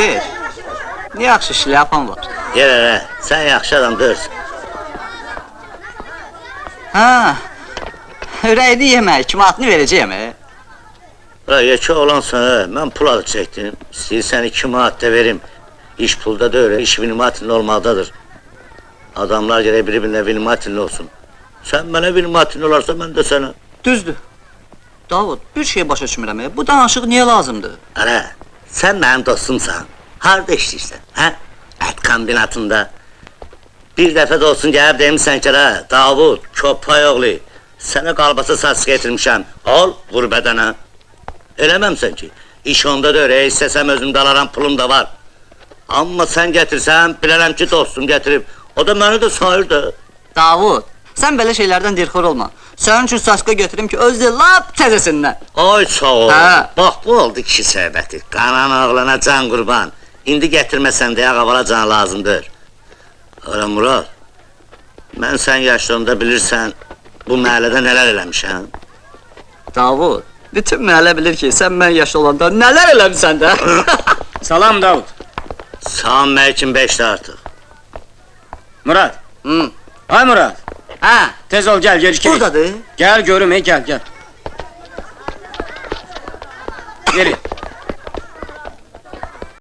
deyil. Ne yaxşı şlyapan var. Yerə, sən yaxşı adam deyirsən. Ha, ürəyini yemək, kimatını verəcəyəm. Yekə olansan, mən pul adı çəkdim. İstəyirsən 2 manat da verim. İş pulda deyil, iş vinimatinli olmaqdadır. Adamlar gerək bir-birinə vinimatinli olsun. Sən mənə vinimatinli olarsa, mən də sənə. Düzdür. Davud, bir şey başa düşmürəm. Bu danışıq niyə lazımdır? Ana, sən mənim dostumsan. Harada işləyirsən, hə? Ət kombinatında. Bir dəfə də olsun gəlib demişsən ki, Davud, köpay oğlu, sənə qalbasa saç getirmişəm, al, vur bədənə. Eləməmsən ki, iş onda da öyle, istəsəm özümdə alaram, pulum da var. Amma sən getirsən, bilərəm ki, dostum getirib, o da məni də sayır da. Davud, sən belə şeylərdən dirxor olma. Sənin üçün saçqa götürüm ki, özü lap təzəsindən. Ay, sağ ol. Hə. Bax, bu oldu kişi söhbəti. Qanan oğlana can qurban. İndi gətirməsən deyə ağavala can lazımdır. Ara Murad, mən sən yaşlarında bilirsən, bu məhəllədə nələr eləmişəm? Davud, bütün məhəllə bilir ki, sən mən yaşlı olanda nələr eləmişsən də. Salam Davud. Sağın məy üçün 5'də artıq. Murad. Hı. Ay Murad. Hə, Tez ol gel gecikelim. buradadır. Gel görüm gel gel. Geri.